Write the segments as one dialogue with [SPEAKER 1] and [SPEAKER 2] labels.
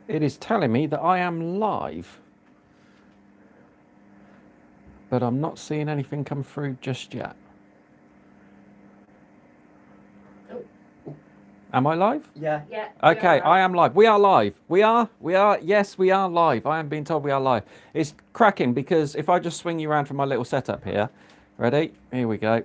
[SPEAKER 1] It is telling me that I am live, but I'm not seeing anything come through just yet. Am I live?
[SPEAKER 2] Yeah.
[SPEAKER 3] Yeah.
[SPEAKER 1] Okay, I am live. We are live. We are. Yes, we are live. I am being told we are live. It's cracking because if I just swing you around from my little setup here. Ready? Here we go.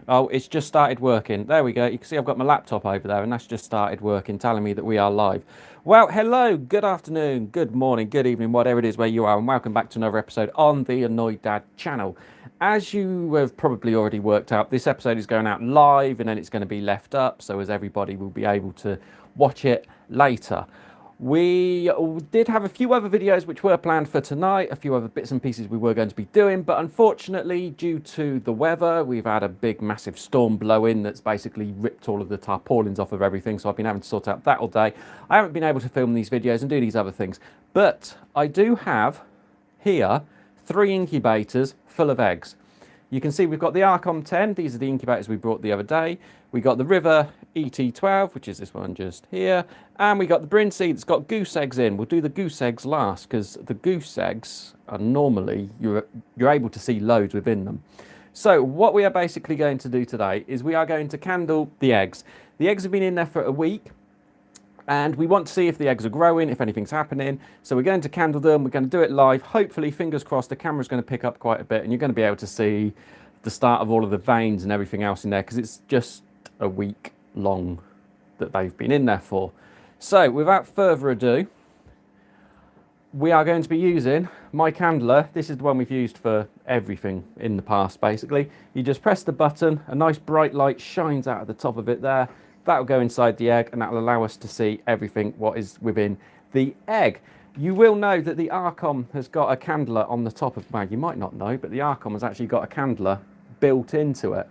[SPEAKER 1] Oh, it's just started working. There we go. You can see I've got my laptop over there and that's just started working, telling me that we are live. Well, hello, good afternoon, good morning, good evening, whatever it is where you are, and welcome back to another episode on the Annoyed Dad channel. As you have probably already worked out, this episode is going out live and then it's going to be left up, so as everybody will be able to watch it later. We did have a few other videos which were planned for tonight, a few other bits and pieces we were going to be doing, but unfortunately, due to the weather, we've had a big, massive storm blow in that's basically ripped all of the tarpaulins off of everything, so I've been having to sort out that all day. I haven't been able to film these videos and do these other things, but I do have here 3 incubators full of eggs. You can see we've got the Archon 10, these are the incubators we brought the other day. We got the River ET12, which is this one just here, and we got the Brinsea that's got goose eggs in. We'll do the goose eggs last because the goose eggs are normally, you're able to see loads within them. So what we are basically going to do today is we are going to candle the eggs. The eggs have been in there for a week, and we want to see if the eggs are growing, if anything's happening. So we're going to candle them, we're going to do it live. Hopefully, fingers crossed, the camera's going to pick up quite a bit and you're going to be able to see the start of all of the veins and everything else in there because it's just a week long that they've been in there for. So without further ado, we are going to be using my candler. This is the one we've used for everything in the past, basically. You just press the button, a nice bright light shines out of the top of it there. That'll go inside the egg and that'll allow us to see everything what is within the egg. You will know that the Archon has got a candler on the top of, well, you might not know, but the Archon has actually got a candler built into it.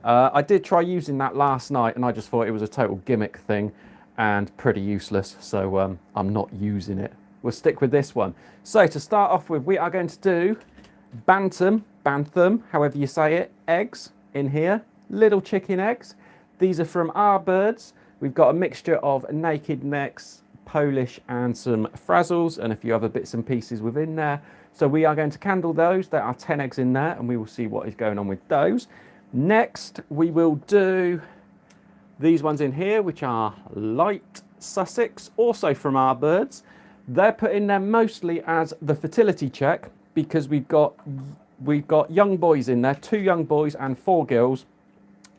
[SPEAKER 1] I did try using that last night and I just thought it was a total gimmick thing and pretty useless, so I'm not using it. We'll stick with this one. So to start off with, we are going to do bantam, however you say it, eggs in here, little chicken eggs. These are from our birds. We've got a mixture of naked necks, Polish and some frazzles and a few other bits and pieces within there. So we are going to candle those. There are 10 eggs in there and we will see what is going on with those. Next, we will do these ones in here, which are light Sussex, also from our birds. They're put in there mostly as the fertility check because we've got young boys in there, 2 young boys and 4 girls.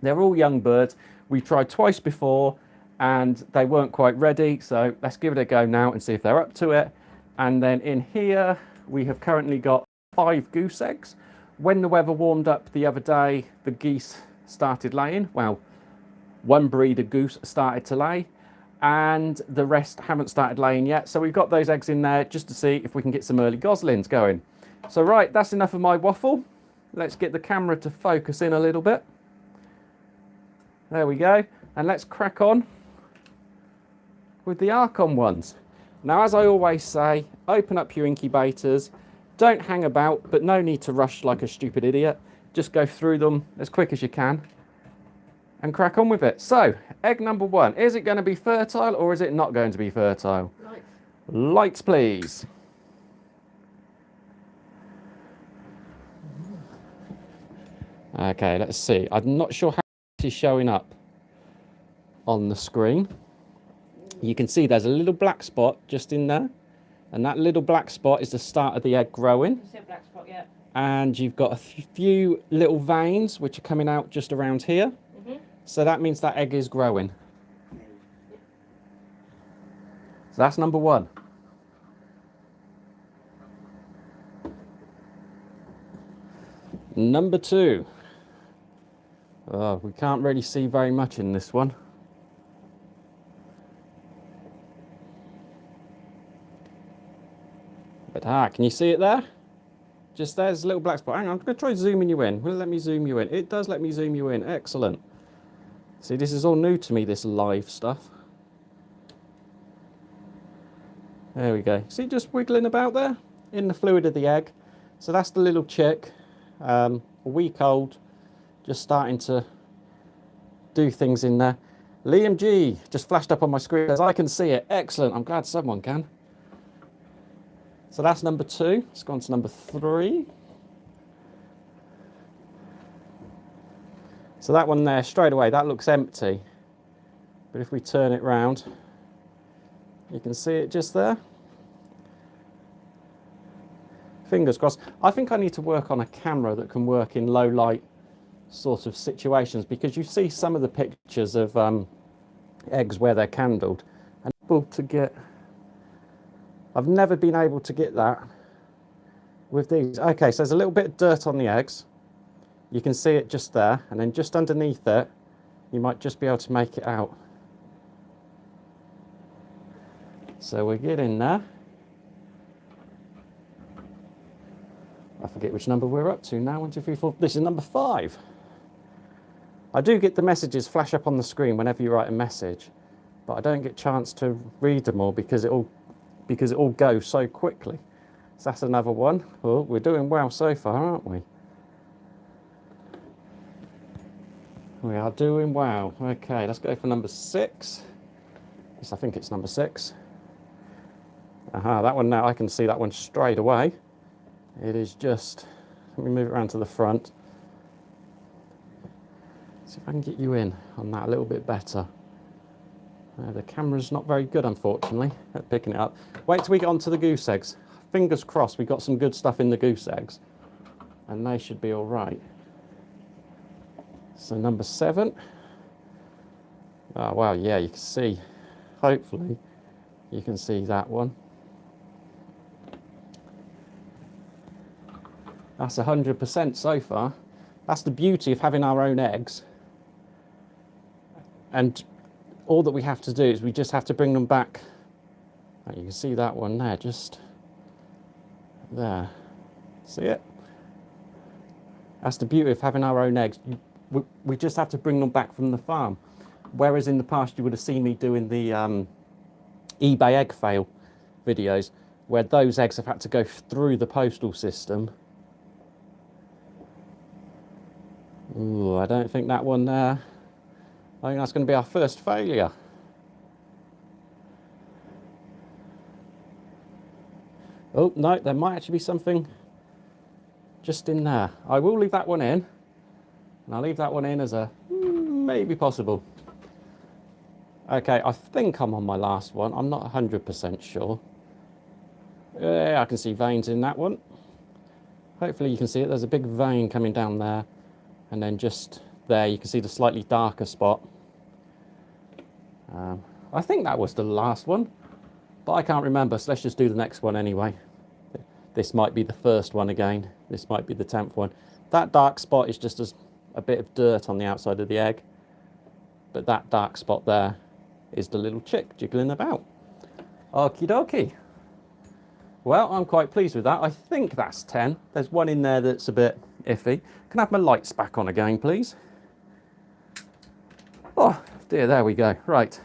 [SPEAKER 1] They're all young birds. We've tried twice before and they weren't quite ready. So let's give it a go now and see if they're up to it. And then in here, we have currently got 5 goose eggs. When the weather warmed up the other day, the geese started laying. Well, one breed of goose started to lay and the rest haven't started laying yet. So we've got those eggs in there just to see if we can get some early goslings going. So right, that's enough of my waffle. Let's get the camera to focus in a little bit. There we go. And let's crack on with the Archon ones. Now, as I always say, open up your incubators. Don't hang about, but no need to rush like a stupid idiot. Just go through them as quick as you can and crack on with it. So, egg number 1. Is it going to be fertile or is it not going to be fertile?
[SPEAKER 3] Lights.
[SPEAKER 1] Lights, please. Okay, let's see. I'm not sure how it is showing up on the screen. You can see there's a little black spot just in there. And that little black spot is the start of the egg growing.
[SPEAKER 3] I see a black spot, yeah.
[SPEAKER 1] And you've got a few little veins which are coming out just around here. So that means that egg is growing. So that's number 1. Number 2. Oh, we can't really see very much in this one. But can you see it there? Just there's a little black spot. Hang on, I'm going to try zooming you in. Will it let me zoom you in? It does let me zoom you in. Excellent. See, this is all new to me, this live stuff. There we go. See, just wiggling about there in the fluid of the egg. So that's the little chick, a week old, just starting to do things in there. Liam G just flashed up on my screen as I can see it. Excellent. I'm glad someone can. So that's number 2. Let's go on to number 3. So that one there, straight away, that looks empty. But if we turn it round, you can see it just there. Fingers crossed. I think I need to work on a camera that can work in low light sort of situations, because you see some of the pictures of eggs where they're candled. And able to get, I've never been able to get that with these. Okay, so there's a little bit of dirt on the eggs. You can see it just there, and then just underneath it, you might just be able to make it out. So we're getting there. I forget which number we're up to now. 1, 2, 3, 4. This is number 5. I do get the messages flash up on the screen whenever you write a message, but I don't get a chance to read them all because it all goes so quickly. So that's another one. Oh, we're doing well so far, aren't we? We are doing well. Okay, let's go for number 6. Yes, I think it's number 6. Aha, that one now, I can see that one straight away. It is just, let me move it around to the front. See if I can get you in on that a little bit better. The camera's not very good, unfortunately, at picking it up. Wait till we get onto the goose eggs. Fingers crossed, we got some good stuff in the goose eggs, and they should be all right. So number 7. Oh, wow, yeah, you can see, hopefully, you can see that one. That's 100% so far. That's the beauty of having our own eggs. And all that we have to do is we just have to bring them back. You can see that one there, just there. See it? That's the beauty of having our own eggs. We just have to bring them back from the farm. Whereas in the past you would have seen me doing the eBay egg fail videos, where those eggs have had to go through the postal system. Ooh, I don't think that one there. I think that's going to be our first failure. Oh, no, there might actually be something just in there. I will leave that one in. And I'll leave that one in as a maybe possible. Okay, I think I'm on my last one. I'm not 100% sure. Yeah, I can see veins in that one. Hopefully you can see it. There's a big vein coming down there. And then just there, you can see the slightly darker spot. I think that was the last one, but I can't remember, so let's just do the next one anyway. This might be the first one again. This might be the 10th one. That dark spot is just a bit of dirt on the outside of the egg, but that dark spot there is the little chick jiggling about. Okie dokie. Well, I'm quite pleased with that. I think that's 10. There's one in there that's a bit iffy. Can I have my lights back on again, please? Oh dear, there we go. Right.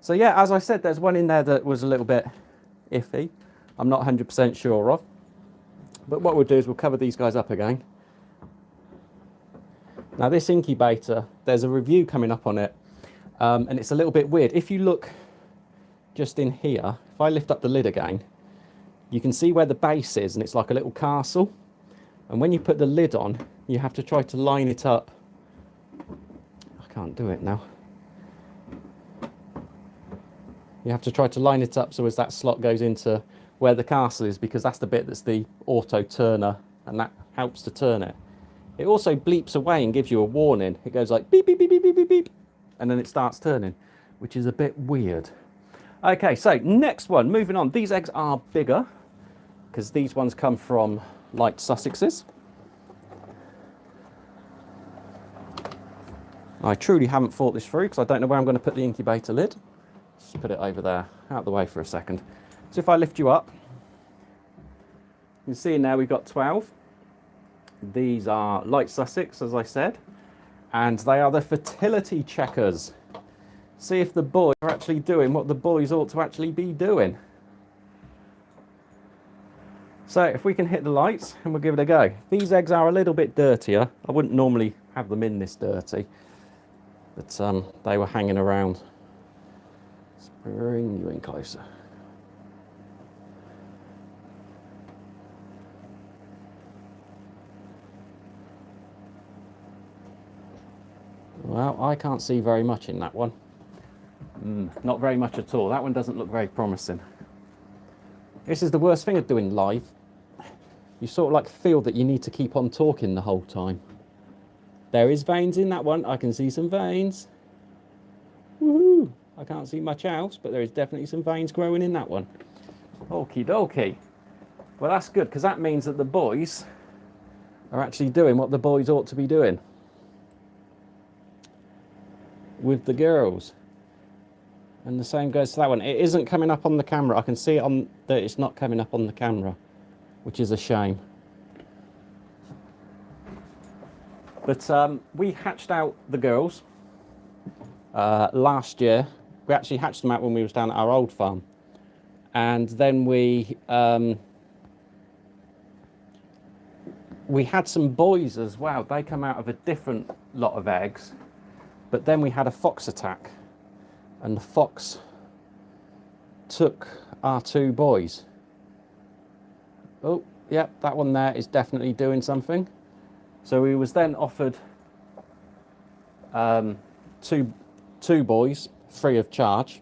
[SPEAKER 1] So yeah, as I said, there's one in there that was a little bit iffy. I'm not 100% sure of. But what we'll do is we'll cover these guys up again. Now this incubator, there's a review coming up on it, and it's a little bit weird. If you look just in here, if I lift up the lid again, you can see where the base is, and it's like a little castle. And when you put the lid on, you have to try to line it up. I can't do it now. You have to try to line it up so as that slot goes into where the castle is, because that's the bit that's the auto turner, and that helps to turn it. It also bleeps away and gives you a warning. It goes like beep, beep, beep, beep, beep, beep, beep, and then it starts turning, which is a bit weird. Okay, so next one, moving on. These eggs are bigger because these ones come from light Sussexes. I truly haven't thought this through because I don't know where I'm going to put the incubator lid. Just put it over there, out of the way for a second. So if I lift you up, you can see now we've got 12. These are light Sussex, as I said, and they are the fertility checkers. See if the boys are actually doing what the boys ought to actually be doing. So if we can hit the lights, and we'll give it a go. These eggs are a little bit dirtier. I wouldn't normally have them in this dirty, but they were hanging around. Let's bring you in closer. Well, I can't see very much in that one. Not very much at all. That one doesn't look very promising. This is the worst thing of doing live. You sort of like feel that you need to keep on talking the whole time. There is veins in that one. I can see some veins. Woohoo! I can't see much else, but there is definitely some veins growing in that one. Okie dokie. Well, that's good, because that means that the boys are actually doing what the boys ought to be doing with the girls. And the same goes to that one. It isn't coming up on the camera. I can see it on that it's not coming up on the camera, which is a shame. But we hatched out the girls last year. We actually hatched them out when we was down at our old farm. And then we had some boys as well. They come out of a different lot of eggs. But then we had a fox attack. And the fox took our two boys. Oh, yep, that one there is definitely doing something. So we was then offered two boys free of charge.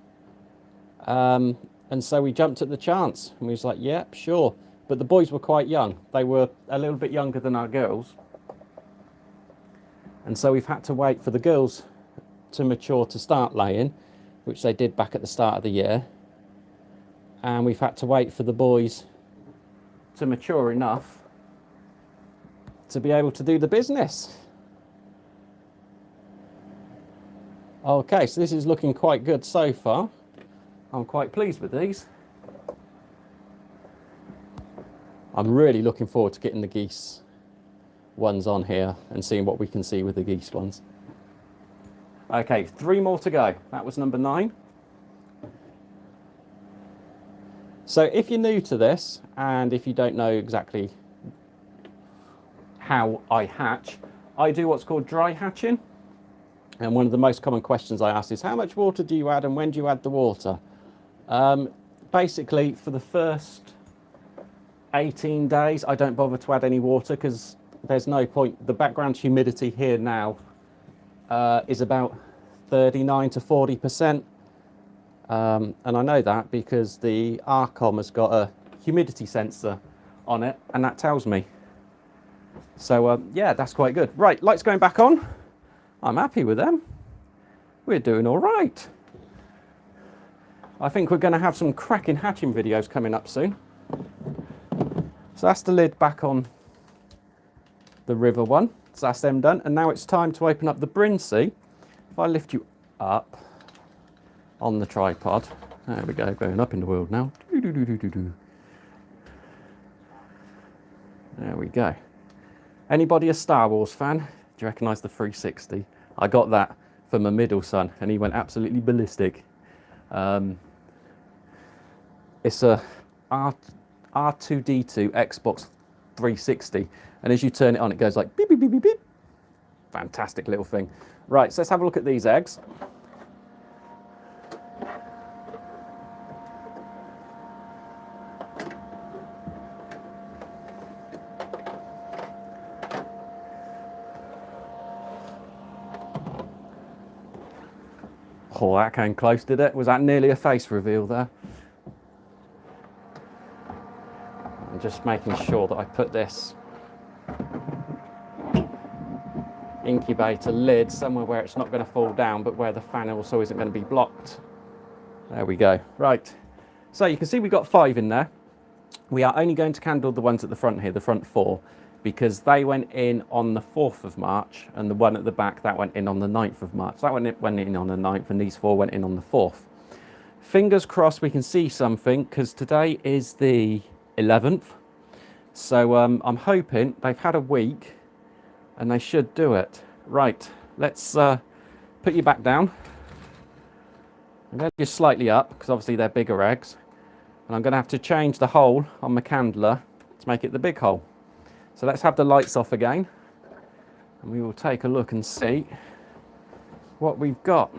[SPEAKER 1] And so we jumped at the chance. And we was like, yep, sure. But the boys were quite young. They were a little bit younger than our girls. And so we've had to wait for the girls to mature to start laying, which they did back at the start of the year. And we've had to wait for the boys to mature enough to be able to do the business. Okay, so this is looking quite good so far. I'm quite pleased with these. I'm really looking forward to getting the geese ones on here and seeing what we can see with the geese ones. Okay, 3 more to go. That was number 9. So if you're new to this, and if you don't know exactly how I hatch, I do what's called dry hatching. And one of the most common questions I ask is, how much water do you add and when do you add the water? Basically, for the first 18 days, I don't bother to add any water because there's no point. The background humidity here now is about 39 to 40%. And I know that because the Arcom has got a humidity sensor on it, and that tells me. So yeah, that's quite good. Right, lights going back on. I'm happy with them. We're doing all right. I think we're going to have some cracking hatching videos coming up soon. So that's the lid back on the river one. So that's them done. And now it's time to open up the Brinsea. If I lift you up on the tripod. There we go, going up in the world now. There we go. Anybody a Star Wars fan? Do you recognise the 360? I got that for my middle son and he went absolutely ballistic. It's a R2D2 Xbox 360, and as you turn it on it goes like beep beep beep beep beep. Fantastic little thing. Right, so let's have a look at these eggs. Oh, that came close, did it? Was that nearly a face reveal there? I'm just making sure that I put this incubator lid somewhere where it's not going to fall down, but where the fan also isn't going to be blocked. There we go. Right. So you can see we've got 5 in there. We are only going to candle the ones at the front here, the front 4, because they went in on the 4th of March, and the one at the back, that went in on the 9th of March. That one went in on the 9th, and these 4 went in on the 4th. Fingers crossed we can see something, because today is the 11th. So I'm hoping they've had a week, and they should do it. Right, let's put you back down. I'm going to just slightly up, because obviously they're bigger eggs. And I'm going to have to change the hole on my candler to make it the big hole. So let's have the lights off again, and we will take a look and see what we've got.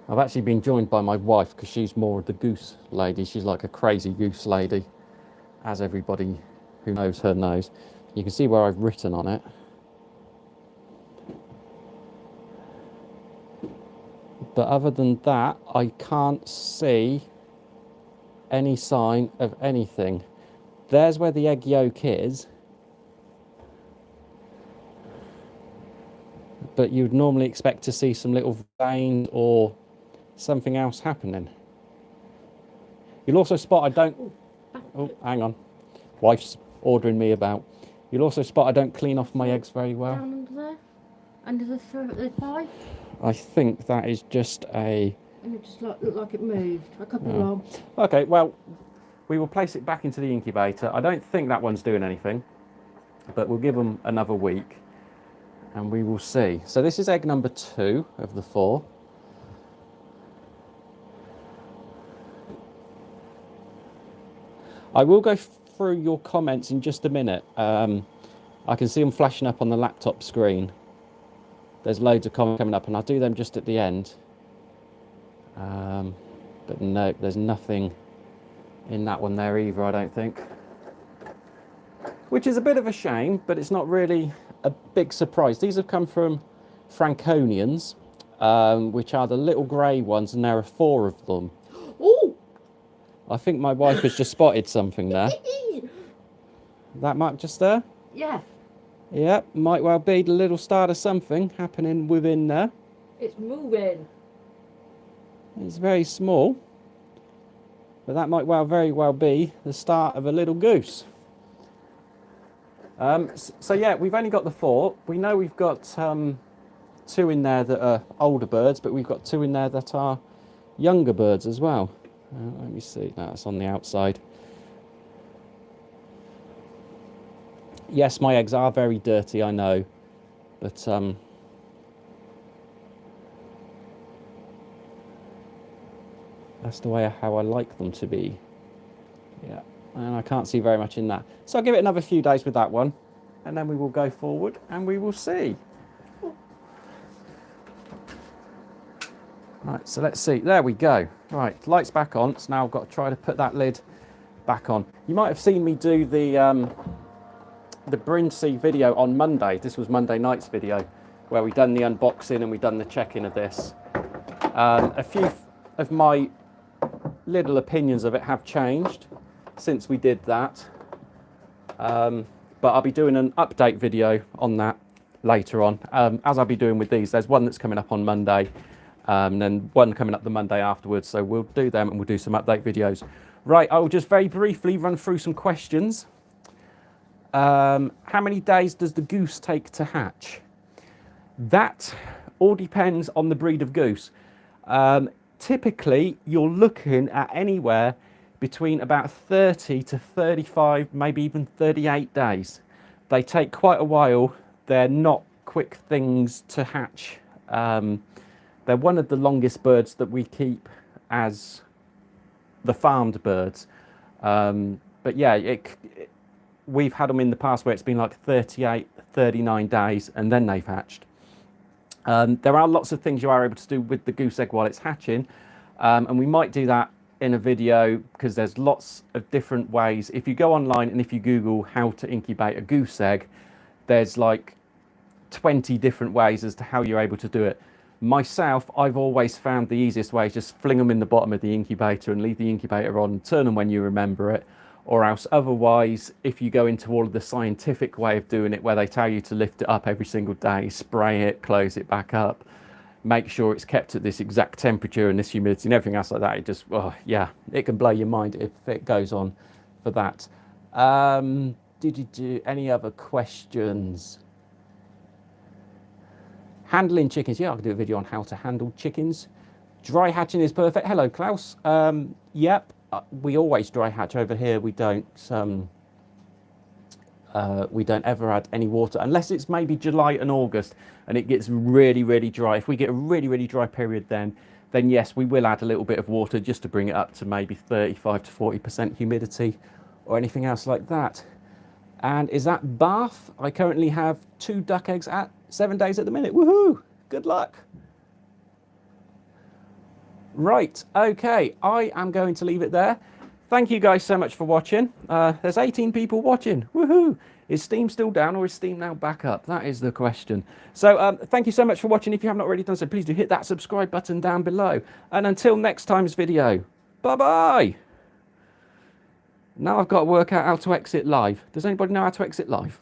[SPEAKER 1] I've actually been joined by my wife because she's more of the goose lady. She's like a crazy goose lady, as everybody who knows her knows. You can see where I've written on it. But other than that, I can't see any sign of anything. There's where the egg yolk is. But you'd normally expect to see some little vein or something else happening. You'll also spot I don't... Oh, hang on. Wife's ordering me about. You'll also spot I don't clean off my eggs very well.
[SPEAKER 2] Down under there? Under the throat of the pie?
[SPEAKER 1] I think that is just a...
[SPEAKER 2] And it just looked like it moved. I could be wrong.
[SPEAKER 1] Okay, well, we will place it back into the incubator. I don't think that one's doing anything, but we'll give them another week and we will see. So this is egg number 2 of the 4. I will go through your comments in just a minute. I can see them flashing up on the laptop screen. There's loads of comments coming up, and I'll do them just at the end. But no, there's nothing in that one there either, I don't think. Which is a bit of a shame, but it's not really a big surprise. These have come from Franconians, which are the little grey ones, and there are 4 of them.
[SPEAKER 2] Oh!
[SPEAKER 1] I think my wife has just spotted something there. That mark just there?
[SPEAKER 2] Yeah.
[SPEAKER 1] Yeah, might well be the little start of something happening within there.
[SPEAKER 2] It's moving.
[SPEAKER 1] It's very small, but that might very well be the start of a little goose. So yeah, we've only got the 4. We know we've got 2 in there that are older birds, but we've got 2 in there that are younger birds as well. Let me see. No, it's on the outside. Yes, my eggs are very dirty, I know, but that's the way how I like them to be. Yeah, and I can't see very much in that. So I'll give it another few days with that one, and then we will go forward and we will see. Right, so let's see. There we go. Right, lights back on. So now I've got to try to put that lid back on. You might have seen me do the Brindsea video on Monday. This was Monday night's video where we done the unboxing and we done the check-in of this. A few of my little opinions of it have changed since we did that, but I'll be doing an update video on that later on, as I'll be doing with these. There's one that's coming up on Monday, and then one coming up the Monday afterwards, so we'll do them and we'll do some update videos. Right, I'll just very briefly run through some questions. How many days does the goose take to hatch? That all depends on the breed of goose. Typically, you're looking at anywhere between about 30 to 35, maybe even 38 days. They take quite a while. They're not quick things to hatch. They're one of the longest birds that we keep as the farmed birds. But yeah, we've had them in the past where it's been like 38, 39 days and then they've hatched. There are lots of things you are able to do with the goose egg while it's hatching, and we might do that in a video because there's lots of different ways. If you go online and if you Google how to incubate a goose egg, there's like 20 different ways as to how you're able to do it. Myself, I've always found the easiest way is just fling them in the bottom of the incubator and leave the incubator on, turn them when you remember it. Or else otherwise, if you go into all of the scientific way of doing it, where they tell you to lift it up every single day, spray it, close it back up, make sure it's kept at this exact temperature and this humidity and everything else like that, it just, oh yeah, it can blow your mind if it goes on for that. Any other questions? Handling chickens. Yeah, I can do a video on how to handle chickens. Dry hatching is perfect. Hello, Klaus. Yep. We always dry hatch over here. We don't ever add any water unless it's maybe July and August and it gets really, really dry. If we get a really, really dry period, then yes, we will add a little bit of water just to bring it up to maybe 35 to 40% humidity or anything else like that. And is that Bath? I currently have 2 duck eggs at 7 days at the minute. Woohoo! Good luck. Right, okay, I am going to leave it there. Thank you guys so much for watching. There's 18 people watching. Woohoo! Is Steam still down or is Steam now back up? That is the question. So thank you so much for watching. If you have not already done so, please do hit that subscribe button down below. And until next time's video, bye-bye. Now I've got to work out how to exit live. Does anybody know how to exit live?